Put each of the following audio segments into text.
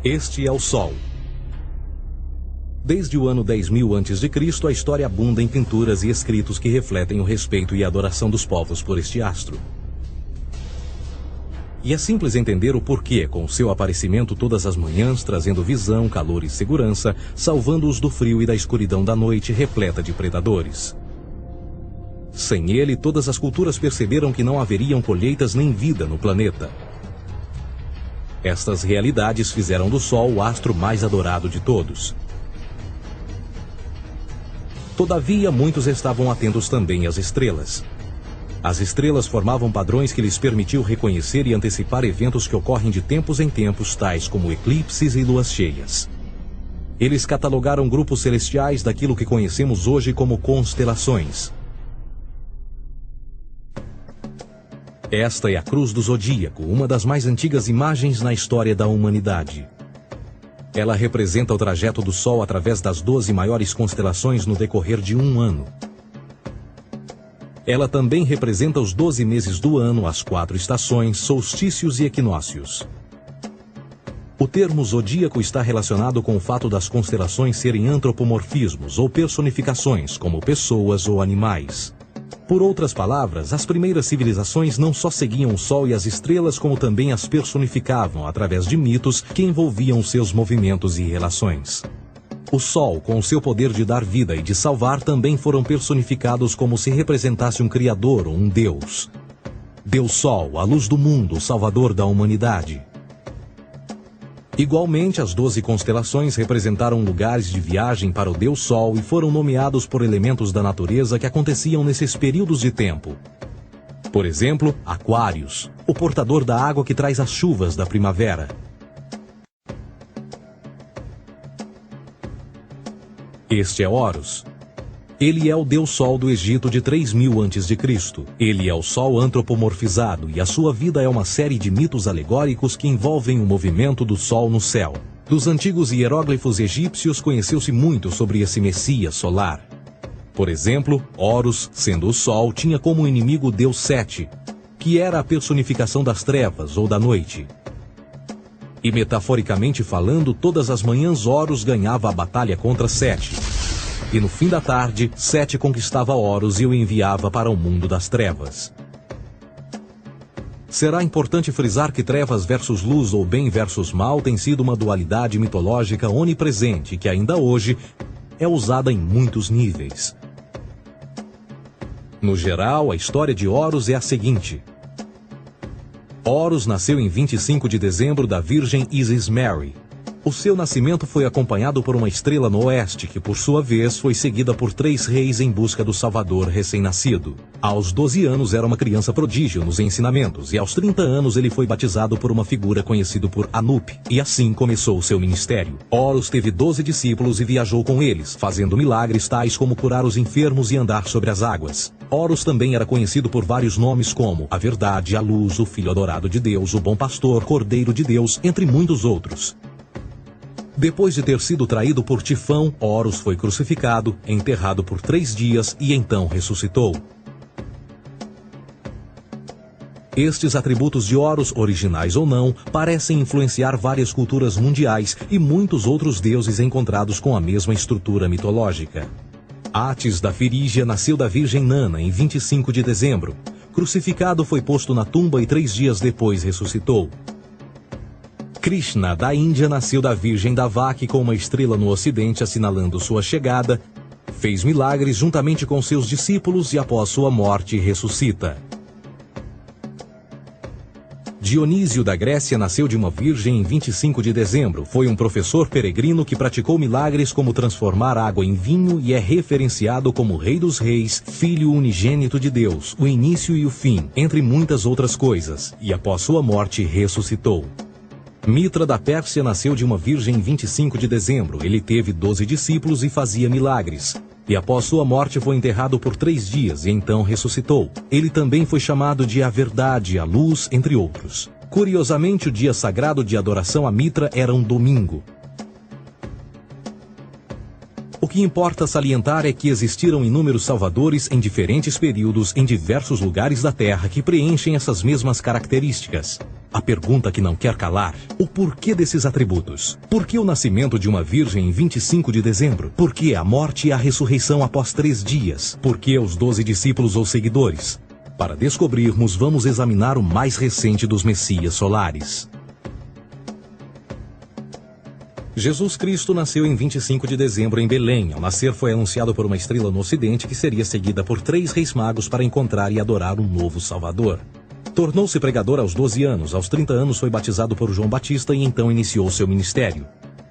Este é o Sol. Desde o ano 10.000 a.C., a história abunda em pinturas e escritos que refletem o respeito e a adoração dos povos por este astro. E é simples entender o porquê, com seu aparecimento todas as manhãs, trazendo visão, calor e segurança, salvando-os do frio e da escuridão da noite repleta de predadores. Sem ele, todas as culturas perceberam que não haveriam colheitas nem vida no planeta. Estas realidades fizeram do Sol o astro mais adorado de todos. Todavia, muitos estavam atentos também às estrelas. As estrelas formavam padrões que lhes permitiam reconhecer e antecipar eventos que ocorrem de tempos em tempos, tais como eclipses e luas cheias. Eles catalogaram grupos celestiais daquilo que conhecemos hoje como constelações. Esta é a Cruz do Zodíaco, uma das mais antigas imagens na história da humanidade. Ela representa o trajeto do Sol através das 12 maiores constelações no decorrer de um ano. Ela também representa os 12 meses do ano, as 4 estações, solstícios e equinócios. O termo zodíaco está relacionado com o fato das constelações serem antropomorfismos ou personificações, como pessoas ou animais. Por outras palavras, as primeiras civilizações não só seguiam o Sol e as estrelas, como também as personificavam através de mitos que envolviam seus movimentos e relações. O Sol, com o seu poder de dar vida e de salvar, também foram personificados como se representasse um Criador ou um Deus. Deus Sol, a luz do mundo, o Salvador da humanidade. Igualmente, as 12 constelações representaram lugares de viagem para o Deus Sol e foram nomeados por elementos da natureza que aconteciam nesses períodos de tempo. Por exemplo, Aquários, o portador da água que traz as chuvas da primavera. Este é Horus. Ele é o Deus Sol do Egito de 3.000 a.C. Ele é o Sol antropomorfizado e a sua vida é uma série de mitos alegóricos que envolvem o movimento do Sol no céu. Dos antigos hieróglifos egípcios conheceu-se muito sobre esse Messias solar. Por exemplo, Horus, sendo o Sol, tinha como inimigo o Deus Sete, que era a personificação das trevas ou da noite. E metaforicamente falando, todas as manhãs Horus ganhava a batalha contra Sete. E no fim da tarde, Sete conquistava Horus e o enviava para o mundo das trevas. Será importante frisar que trevas versus luz ou bem versus mal tem sido uma dualidade mitológica onipresente que ainda hoje é usada em muitos níveis. No geral, a história de Horus é a seguinte. Horus nasceu em 25 de dezembro da Virgem Isis Mary. O seu nascimento foi acompanhado por uma estrela no oeste, que por sua vez foi seguida por 3 reis em busca do Salvador recém-nascido. Aos 12 anos era uma criança prodígio nos ensinamentos, e aos 30 anos ele foi batizado por uma figura conhecida por Anup, e assim começou o seu ministério. Horus teve 12 discípulos e viajou com eles, fazendo milagres tais como curar os enfermos e andar sobre as águas. Horus também era conhecido por vários nomes como a Verdade, a Luz, o Filho Adorado de Deus, o Bom Pastor, Cordeiro de Deus, entre muitos outros. Depois de ter sido traído por Tifão, Horus foi crucificado, enterrado por 3 dias e então ressuscitou. Estes atributos de Horus, originais ou não, parecem influenciar várias culturas mundiais e muitos outros deuses encontrados com a mesma estrutura mitológica. Atis da Firígia nasceu da Virgem Nana em 25 de dezembro. Crucificado, foi posto na tumba e 3 dias depois ressuscitou. Krishna, da Índia, nasceu da Virgem Davaki com uma estrela no ocidente assinalando sua chegada, fez milagres juntamente com seus discípulos e após sua morte ressuscita. Dionísio da Grécia nasceu de uma virgem em 25 de dezembro. Foi um professor peregrino que praticou milagres como transformar água em vinho e é referenciado como Rei dos Reis, Filho unigênito de Deus, o início e o fim, entre muitas outras coisas, e após sua morte ressuscitou. Mitra da Pérsia nasceu de uma virgem em 25 de dezembro. Ele teve 12 discípulos e fazia milagres. E após sua morte foi enterrado por 3 dias e então ressuscitou. Ele também foi chamado de a Verdade, a Luz, entre outros. Curiosamente, o dia sagrado de adoração a Mitra era um domingo. O O que importa salientar é que existiram inúmeros salvadores em diferentes períodos em diversos lugares da Terra que preenchem essas mesmas características. A pergunta que não quer calar: o porquê desses atributos? Por que o nascimento de uma virgem em 25 de dezembro? Por que a morte e a ressurreição após 3 dias? Por que os 12 discípulos ou seguidores? Para descobrirmos, vamos examinar o mais recente dos Messias solares. Jesus Cristo nasceu em 25 de dezembro em Belém. Ao nascer foi anunciado por uma estrela no ocidente que seria seguida por 3 reis magos para encontrar e adorar um novo Salvador. Tornou-se pregador aos 12 anos. Aos 30 anos foi batizado por João Batista e então iniciou seu ministério.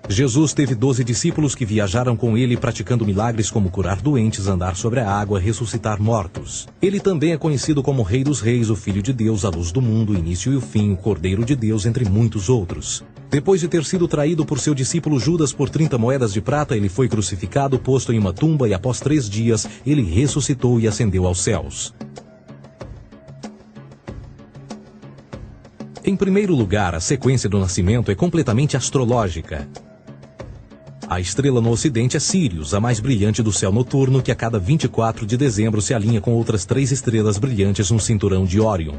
Jesus teve 12 discípulos que viajaram com ele praticando milagres como curar doentes, andar sobre a água, ressuscitar mortos. Ele também é conhecido como Rei dos Reis, o Filho de Deus, a luz do mundo, o início e o fim, o Cordeiro de Deus, entre muitos outros. Depois de ter sido traído por seu discípulo Judas por 30 moedas de prata, ele foi crucificado, posto em uma tumba e após 3 dias ele ressuscitou e ascendeu aos céus. Em primeiro lugar, a sequência do nascimento é completamente astrológica. A estrela no ocidente é Sírius, a mais brilhante do céu noturno, que a cada 24 de dezembro se alinha com outras 3 estrelas brilhantes no cinturão de Órion.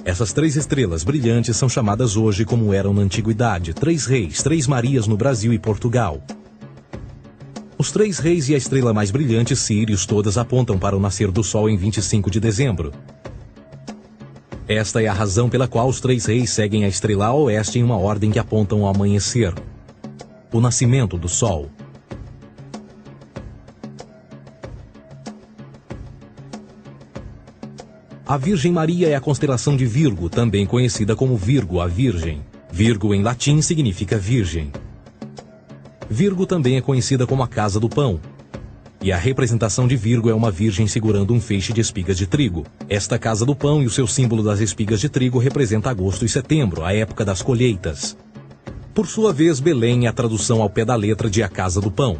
Essas 3 estrelas brilhantes são chamadas hoje, como eram na antiguidade, 3 reis, 3 Marias no Brasil e Portugal. Os 3 reis e a estrela mais brilhante, Sírius, todas apontam para o nascer do Sol em 25 de dezembro. Esta é a razão pela qual os 3 reis seguem a estrela a oeste em uma ordem que apontam ao amanhecer. O nascimento do Sol. A Virgem Maria é a constelação de Virgo, também conhecida como Virgo, a Virgem. Virgo em latim significa virgem. Virgo também é conhecida como a casa do pão. E a representação de Virgo é uma virgem segurando um feixe de espigas de trigo. Esta casa do pão e o seu símbolo das espigas de trigo representa agosto e setembro, a época das colheitas. Por sua vez, Belém é a tradução ao pé da letra de a casa do pão.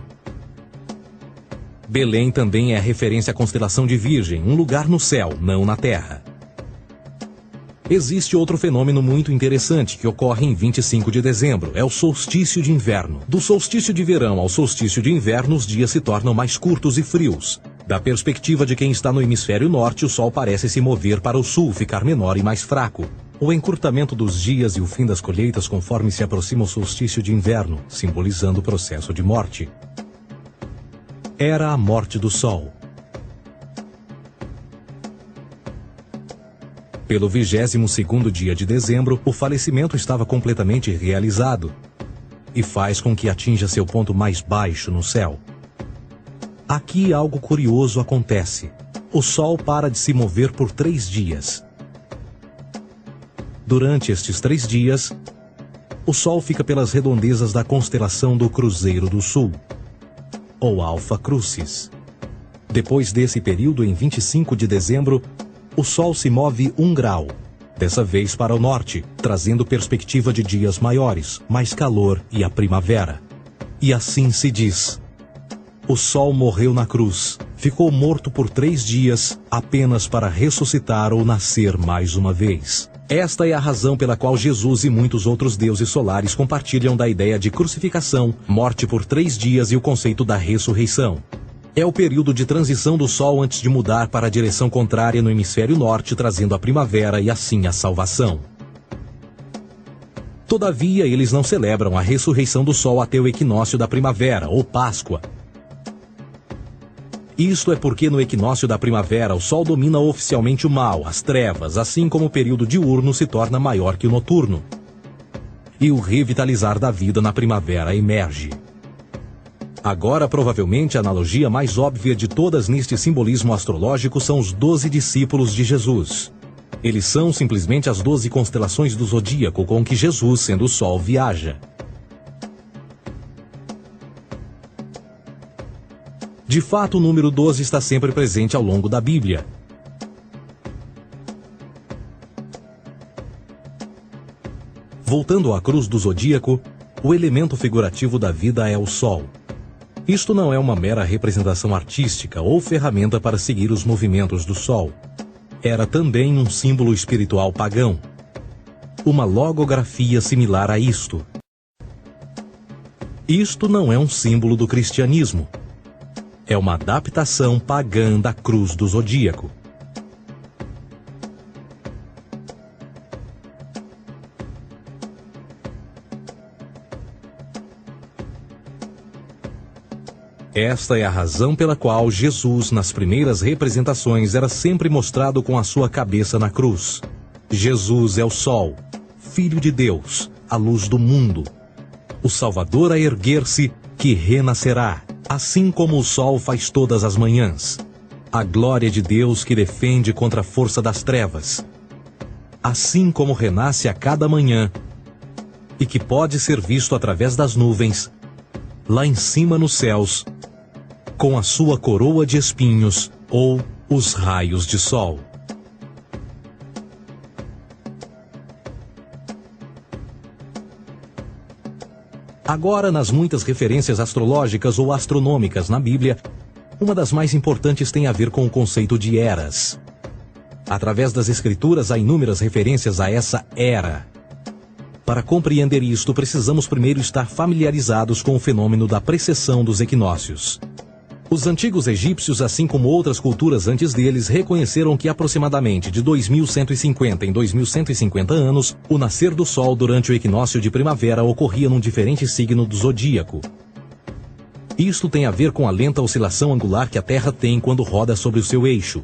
Belém também é a referência à constelação de Virgem, um lugar no céu, não na terra. Existe outro fenômeno muito interessante que ocorre em 25 de dezembro, é o solstício de inverno. Do solstício de verão ao solstício de inverno, os dias se tornam mais curtos e frios. Da perspectiva de quem está no hemisfério norte, o sol parece se mover para o sul, ficar menor e mais fraco. O encurtamento dos dias e o fim das colheitas conforme se aproxima o solstício de inverno, simbolizando o processo de morte. Era a morte do Sol. Pelo 22º dia de dezembro, o falecimento estava completamente realizado e faz com que atinja seu ponto mais baixo no céu. Aqui algo curioso acontece. O Sol para de se mover por 3 dias. Durante estes 3 dias, o Sol fica pelas redondezas da constelação do Cruzeiro do Sul, ou Alfa Crucis. Depois desse período, em 25 de dezembro, o Sol se move 1 grau, dessa vez para o norte, trazendo perspectiva de dias maiores, mais calor e a primavera. E assim se diz: o Sol morreu na cruz, ficou morto por 3 dias, apenas para ressuscitar ou nascer mais uma vez. Esta é a razão pela qual Jesus e muitos outros deuses solares compartilham da ideia de crucificação, morte por 3 dias e o conceito da ressurreição. É o período de transição do Sol antes de mudar para a direção contrária no hemisfério norte, trazendo a primavera e assim a salvação. Todavia, eles não celebram a ressurreição do Sol até o equinócio da primavera, ou Páscoa. Isto é porque no equinócio da primavera o Sol domina oficialmente o mal, as trevas, assim como o período diurno se torna maior que o noturno. E o revitalizar da vida na primavera emerge. Agora, provavelmente, a analogia mais óbvia de todas neste simbolismo astrológico são os 12 discípulos de Jesus. Eles são simplesmente as 12 constelações do zodíaco com que Jesus, sendo o Sol, viaja. De fato, o número 12 está sempre presente ao longo da Bíblia. Voltando à cruz do zodíaco, o elemento figurativo da vida é o Sol. Isto não é uma mera representação artística ou ferramenta para seguir os movimentos do Sol. Era também um símbolo espiritual pagão. Uma logografia similar a isto. Isto não é um símbolo do cristianismo. É uma adaptação pagã da cruz do zodíaco. Esta é a razão pela qual Jesus, nas primeiras representações, era sempre mostrado com a sua cabeça na cruz. Jesus é o Sol, Filho de Deus, a luz do mundo. O Salvador a erguer-se, que renascerá, assim como o sol faz todas as manhãs. A glória de Deus que defende contra a força das trevas. Assim como renasce a cada manhã, e que pode ser visto através das nuvens, lá em cima nos céus, com a sua coroa de espinhos ou os raios de sol. Agora, nas muitas referências astrológicas ou astronômicas na Bíblia, uma das mais importantes tem a ver com o conceito de eras. Através das Escrituras há inúmeras referências a essa era. Para compreender isto, precisamos primeiro estar familiarizados com o fenômeno da precessão dos equinócios. Os antigos egípcios, assim como outras culturas antes deles, reconheceram que aproximadamente de 2150 em 2150 anos, o nascer do Sol durante o equinócio de primavera ocorria num diferente signo do zodíaco. Isto tem a ver com a lenta oscilação angular que a Terra tem quando roda sobre o seu eixo.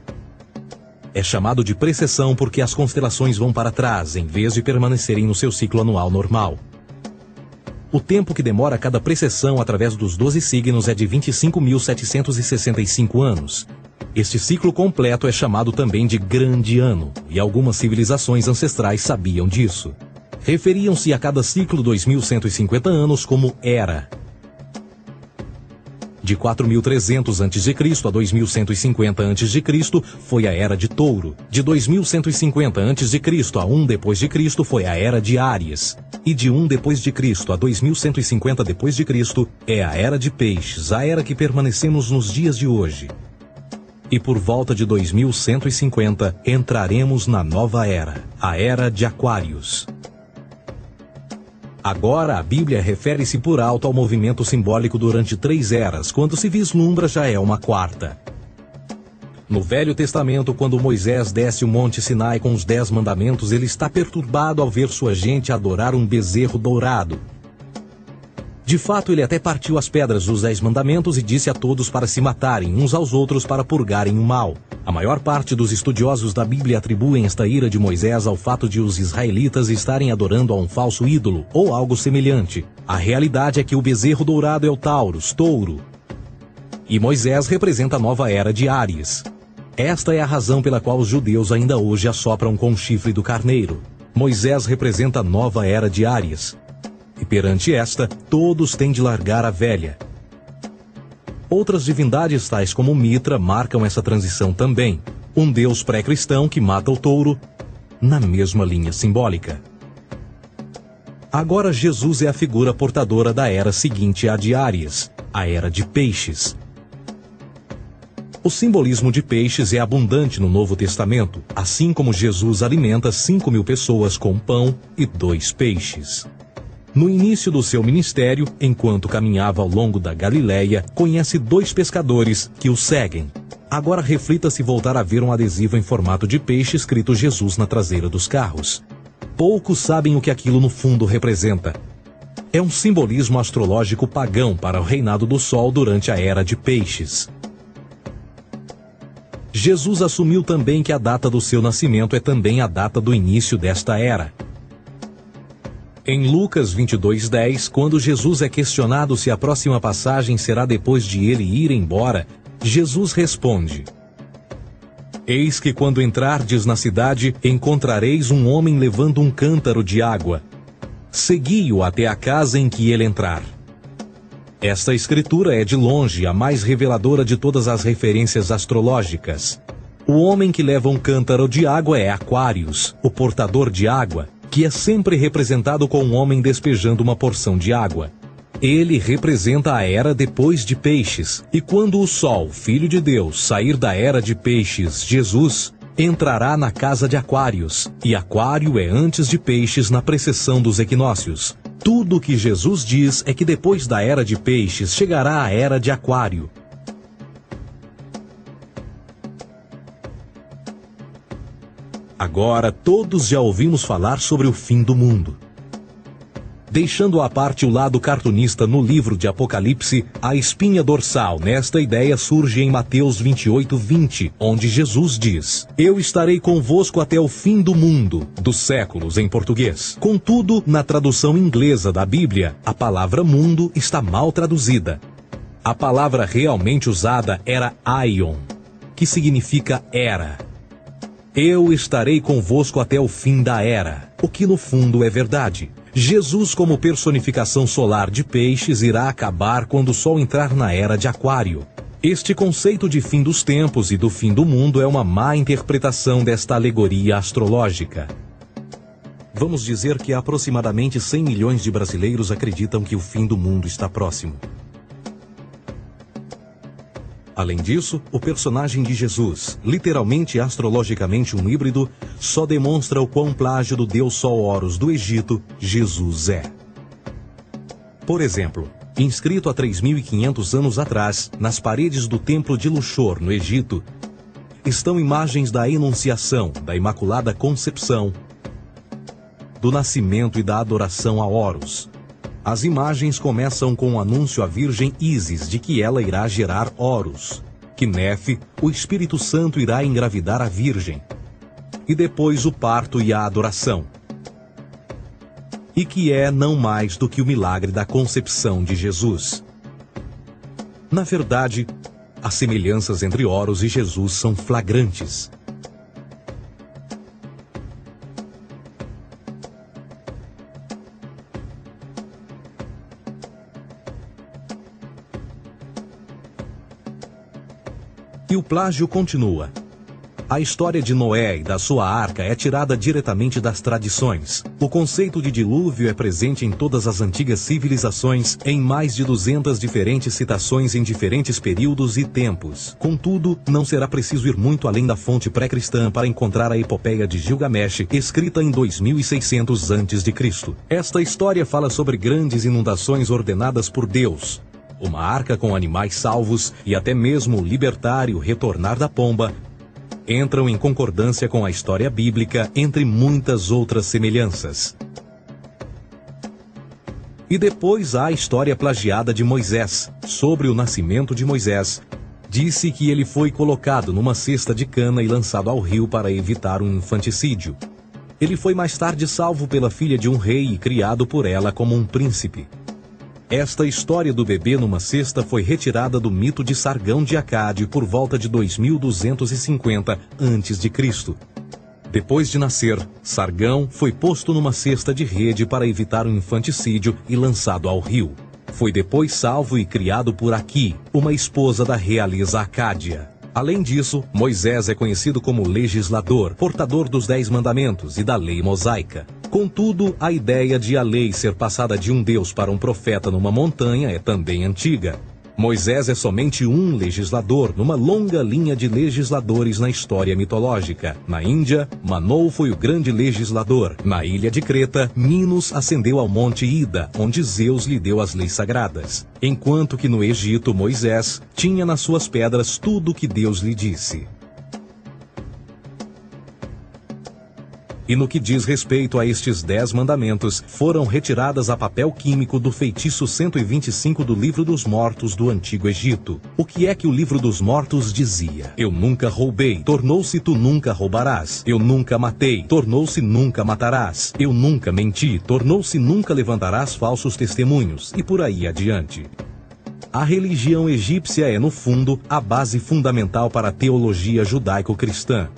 É chamado de precessão porque as constelações vão para trás, em vez de permanecerem no seu ciclo anual normal. O tempo que demora cada precessão através dos 12 signos é de 25.765 anos. Este ciclo completo é chamado também de Grande Ano, e algumas civilizações ancestrais sabiam disso. Referiam-se a cada ciclo 2.150 anos como Era. De 4.300 a.C. a 2.150 a.C. foi a Era de Touro. De 2.150 a.C. a 1 d.C. foi a Era de Áries. E de 1 d.C. a 2.150 d.C. é a Era de Peixes, a era que permanecemos nos dias de hoje. E por volta de 2150 entraremos na nova era, a Era de Aquários. Agora, a Bíblia refere-se por alto ao movimento simbólico durante 3 eras, quando se vislumbra já é uma quarta. No Velho Testamento, quando Moisés desce o Monte Sinai com os 10 mandamentos, ele está perturbado ao ver sua gente adorar um bezerro dourado. De fato, ele até partiu as pedras dos 10 mandamentos e disse a todos para se matarem uns aos outros para purgarem o mal. A maior parte dos estudiosos da Bíblia atribuem esta ira de Moisés ao fato de os israelitas estarem adorando a um falso ídolo, ou algo semelhante. A realidade é que o bezerro dourado é o Taurus, touro. E Moisés representa a nova era de Áries. Esta é a razão pela qual os judeus ainda hoje assopram com o chifre do carneiro. Moisés representa a nova era de Áries. E perante esta, todos têm de largar a velha. Outras divindades, tais como Mitra, marcam essa transição também. Um deus pré-cristão que mata o touro, na mesma linha simbólica. Agora Jesus é a figura portadora da era seguinte à de Áries, a Era de Peixes. O simbolismo de peixes é abundante no Novo Testamento, assim como Jesus alimenta 5.000 pessoas com pão e 2 peixes. No início do seu ministério, enquanto caminhava ao longo da Galileia, conhece 2 pescadores que o seguem. Agora reflita se voltar a ver um adesivo em formato de peixe escrito Jesus na traseira dos carros. Poucos sabem o que aquilo no fundo representa. É um simbolismo astrológico pagão para o reinado do Sol durante a Era de Peixes. Jesus assumiu também que a data do seu nascimento é também a data do início desta era. Em Lucas 22:10, quando Jesus é questionado se a próxima passagem será depois de ele ir embora, Jesus responde: Eis que quando entrardes na cidade, encontrareis um homem levando um cântaro de água. Segui-o até a casa em que ele entrar. Esta escritura é de longe a mais reveladora de todas as referências astrológicas. O homem que leva um cântaro de água é Aquários, o portador de água, que é sempre representado com um homem despejando uma porção de água. Ele representa a era depois de Peixes, e quando o Sol, Filho de Deus, sair da era de Peixes, Jesus, entrará na casa de Aquários, e Aquário é antes de Peixes na precessão dos equinócios. Tudo o que Jesus diz é que depois da era de Peixes chegará a era de Aquário. Agora todos já ouvimos falar sobre o fim do mundo. Deixando à parte o lado cartunista no livro de Apocalipse, a espinha dorsal nesta ideia surge em Mateus 28:20, onde Jesus diz: Eu estarei convosco até o fim do mundo, dos séculos em português. Contudo, na tradução inglesa da Bíblia, a palavra mundo está mal traduzida. A palavra realmente usada era aion, que significa era. Eu estarei convosco até o fim da era, o que no fundo é verdade. Jesus, como personificação solar de peixes, irá acabar quando o Sol entrar na era de Aquário. Este conceito de fim dos tempos e do fim do mundo é uma má interpretação desta alegoria astrológica. Vamos dizer que aproximadamente 100 milhões de brasileiros acreditam que o fim do mundo está próximo. Além disso, o personagem de Jesus, literalmente e astrologicamente um híbrido, só demonstra o quão plágio do deus Sol Horus do Egito, Jesus é. Por exemplo, inscrito há 3.500 anos atrás, nas paredes do templo de Luxor, no Egito, estão imagens da Enunciação, da Imaculada Concepção, do nascimento e da adoração a Horus. As imagens começam com o anúncio à Virgem Ísis de que ela irá gerar Horus, que Nefe, o Espírito Santo, irá engravidar a Virgem, e depois o parto e a adoração, e que é não mais do que o milagre da concepção de Jesus. Na verdade, as semelhanças entre Horus e Jesus são flagrantes. E o plágio continua. A história de Noé e da sua arca é tirada diretamente das tradições. O conceito de dilúvio é presente em todas as antigas civilizações, em mais de 200 diferentes citações em diferentes períodos e tempos. Contudo, não será preciso ir muito além da fonte pré-cristã para encontrar a epopeia de Gilgamesh, escrita em 2600 a.C. Esta história fala sobre grandes inundações ordenadas por Deus, uma arca com animais salvos e até mesmo o libertário retornar da pomba, entram em concordância com a história bíblica, entre muitas outras semelhanças. E depois há a história plagiada de Moisés. Sobre o nascimento de Moisés, disse que ele foi colocado numa cesta de cana e lançado ao rio para evitar um infanticídio. Ele foi mais tarde salvo pela filha de um rei e criado por ela como um príncipe. Esta história do bebê numa cesta foi retirada do mito de Sargão de Acade por volta de 2250 a.C. Depois de nascer, Sargão foi posto numa cesta de rede para evitar um infanticídio e lançado ao rio. Foi depois salvo e criado por Aqui, uma esposa da realeza Acádia. Além disso, Moisés é conhecido como legislador, portador dos 10 mandamentos e da lei mosaica. Contudo, a ideia de a lei ser passada de um deus para um profeta numa montanha é também antiga. Moisés é somente um legislador numa longa linha de legisladores na história mitológica. Na Índia, Manoa foi o grande legislador. Na ilha de Creta, Minos ascendeu ao monte Ida, onde Zeus lhe deu as leis sagradas. Enquanto que no Egito, Moisés tinha nas suas pedras tudo o que Deus lhe disse. E no que diz respeito a estes 10 mandamentos, foram retiradas a papel químico do feitiço 125 do Livro dos Mortos do Antigo Egito. O que é que o Livro dos Mortos dizia? Eu nunca roubei, tornou-se tu nunca roubarás. Eu nunca matei, tornou-se nunca matarás. Eu nunca menti, tornou-se nunca levantarás falsos testemunhos, e por aí adiante. A religião egípcia é, no fundo, a base fundamental para a teologia judaico-cristã.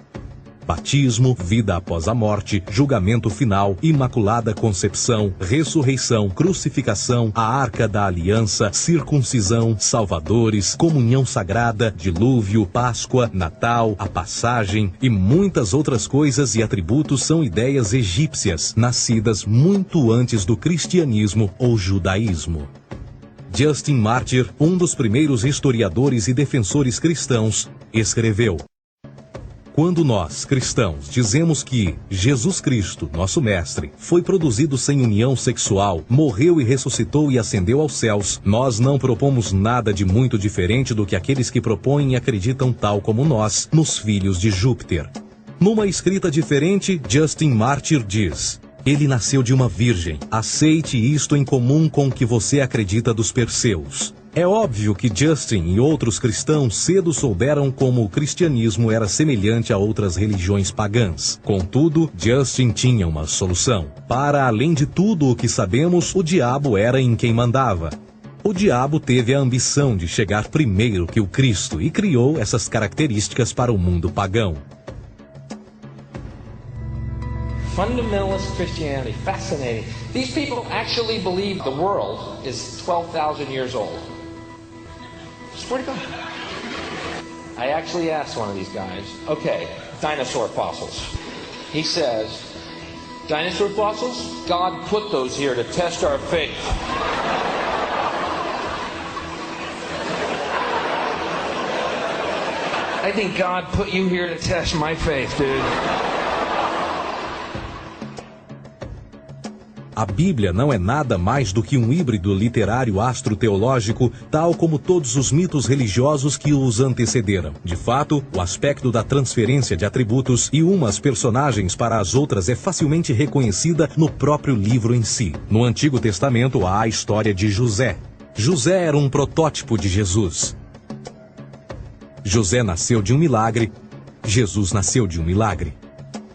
Batismo, vida após a morte, julgamento final, imaculada concepção, ressurreição, crucificação, a arca da aliança, circuncisão, salvadores, comunhão sagrada, dilúvio, Páscoa, Natal, a passagem e muitas outras coisas e atributos são ideias egípcias, nascidas muito antes do cristianismo ou judaísmo. Justin Martyr, um dos primeiros historiadores e defensores cristãos, escreveu: quando nós, cristãos, dizemos que Jesus Cristo, nosso Mestre, foi produzido sem união sexual, morreu e ressuscitou e ascendeu aos céus, nós não propomos nada de muito diferente do que aqueles que propõem e acreditam tal como nós, nos filhos de Júpiter. Numa escrita diferente, Justin Martyr diz: ele nasceu de uma virgem. Aceite isto em comum com o que você acredita dos Perseus. É óbvio que Justin e outros cristãos cedo souberam como o cristianismo era semelhante a outras religiões pagãs. Contudo, Justin tinha uma solução. Para além de tudo o que sabemos, o diabo era em quem mandava. O diabo teve a ambição de chegar primeiro que o Cristo e criou essas características para o mundo pagão. Fundamentalist Christianity, fascinating. These people actually believe the world is 12,000 years old. Swear to God. I actually asked one of these guys, okay, dinosaur fossils. He says, dinosaur fossils? God put those here to test our faith. I think God put you here to test my faith, dude. A Bíblia não é nada mais do que um híbrido literário astroteológico, tal como todos os mitos religiosos que os antecederam. De fato, o aspecto da transferência de atributos e umas personagens para as outras é facilmente reconhecida no próprio livro em si. No Antigo Testamento há a história de José. José era um protótipo de Jesus. José nasceu de um milagre, Jesus nasceu de um milagre.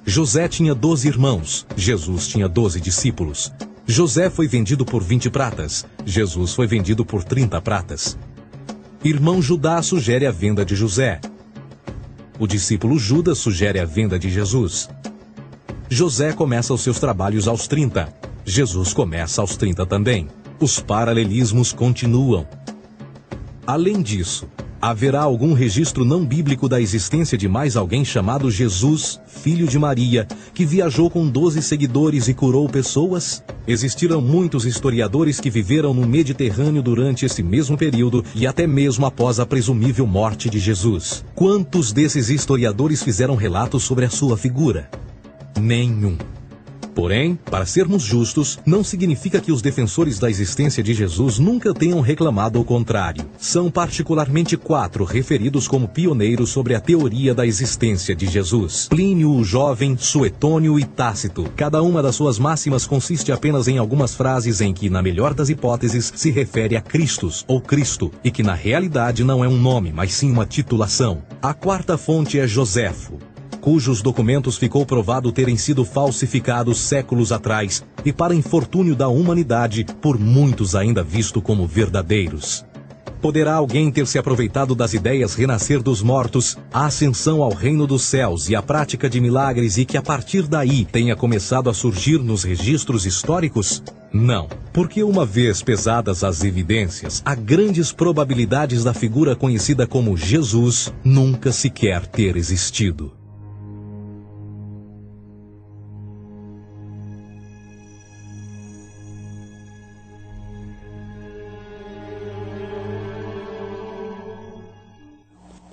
José tinha 12 irmãos, Jesus tinha 12 discípulos. José foi vendido por 20 pratas, Jesus foi vendido por 30 pratas. Irmão Judá sugere a venda de José. O discípulo Judas sugere a venda de Jesus. José começa os seus trabalhos aos 30, Jesus começa aos 30 também. Os paralelismos continuam. Além disso, haverá algum registro não bíblico da existência de mais alguém chamado Jesus, filho de Maria, que viajou com 12 seguidores e curou pessoas? Existiram muitos historiadores que viveram no Mediterrâneo durante esse mesmo período e até mesmo após a presumível morte de Jesus. Quantos desses historiadores fizeram relatos sobre a sua figura? Nenhum. Porém, para sermos justos, não significa que os defensores da existência de Jesus nunca tenham reclamado o contrário. São particularmente 4 referidos como pioneiros sobre a teoria da existência de Jesus: Plínio o Jovem, Suetônio e Tácito. Cada uma das suas máximas consiste apenas em algumas frases em que, na melhor das hipóteses, se refere a Christus ou Cristo, e que na realidade não é um nome, mas sim uma titulação. A 4ª fonte é Joséfo, cujos documentos ficou provado terem sido falsificados séculos atrás e, para infortúnio da humanidade, por muitos ainda visto como verdadeiros. Poderá alguém ter se aproveitado das ideias renascer dos mortos, a ascensão ao reino dos céus e a prática de milagres e que a partir daí tenha começado a surgir nos registros históricos? Não, porque uma vez pesadas as evidências, há grandes probabilidades da figura conhecida como Jesus nunca sequer ter existido.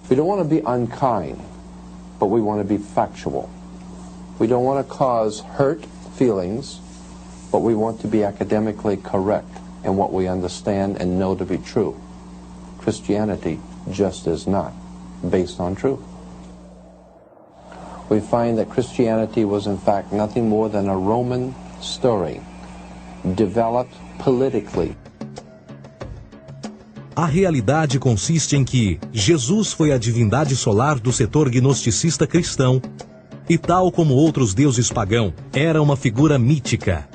We don't want to be unkind, but we want to be factual. We don't want to cause hurt feelings, but we want to be academically correct in what we understand and know to be true. Christianity just is not based on truth. We find that Christianity was in fact nothing more than a Roman story, developed politically. A realidade consiste em que Jesus foi a divindade solar do setor gnosticista cristão e, tal como outros deuses pagãos, era uma figura mítica.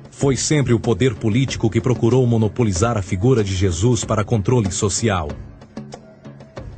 Foi sempre o poder político que procurou monopolizar a figura de Jesus para controle social.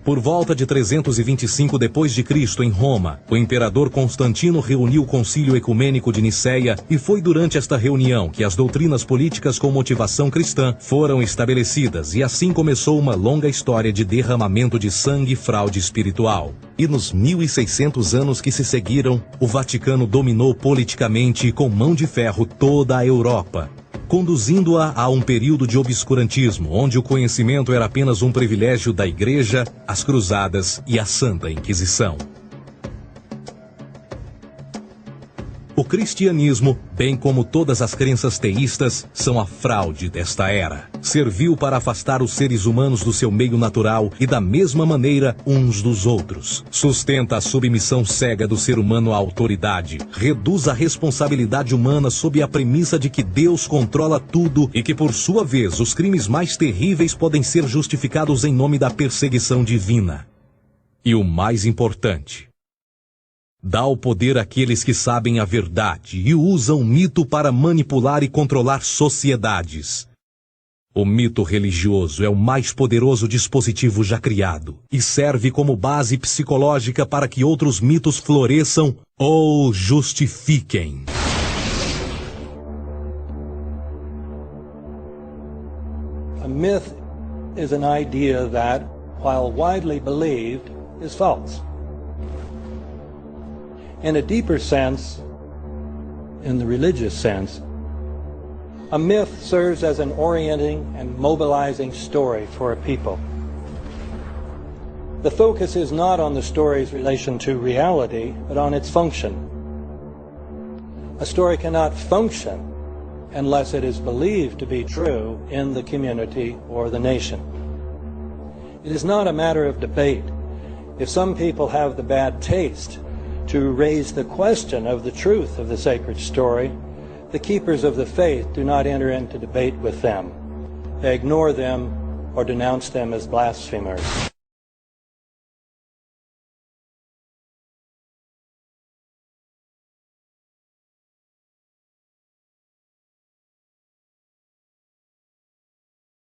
Por volta de 325 d.C., em Roma, o imperador Constantino reuniu o Concílio Ecumênico de Nicéia e foi durante esta reunião que as doutrinas políticas com motivação cristã foram estabelecidas e assim começou uma longa história de derramamento de sangue e fraude espiritual. E nos 1600 anos que se seguiram, o Vaticano dominou politicamente e com mão de ferro toda a Europa, conduzindo-a a um período de obscurantismo, onde o conhecimento era apenas um privilégio da Igreja, as Cruzadas e a Santa Inquisição. O cristianismo, bem como todas as crenças teístas, são a fraude desta era. Serviu para afastar os seres humanos do seu meio natural e da mesma maneira uns dos outros. Sustenta a submissão cega do ser humano à autoridade. Reduz a responsabilidade humana sob a premissa de que Deus controla tudo e que, por sua vez, os crimes mais terríveis podem ser justificados em nome da perseguição divina. E o mais importante, dá o poder àqueles que sabem a verdade e usam o mito para manipular e controlar sociedades. O mito religioso é o mais poderoso dispositivo já criado e serve como base psicológica para que outros mitos floresçam ou justifiquem. A myth is an idea that, while widely believed, is false. In a deeper sense, in the religious sense, a myth serves as an orienting and mobilizing story for a people. The focus is not on the story's relation to reality, but on its function. A story cannot function unless it is believed to be true in the community or the nation. It is not a matter of debate. If some people have the bad taste to raise the question of the truth of the sacred story, the keepers of the faith do not enter into debate with them. They ignore them or denounce them as blasphemers.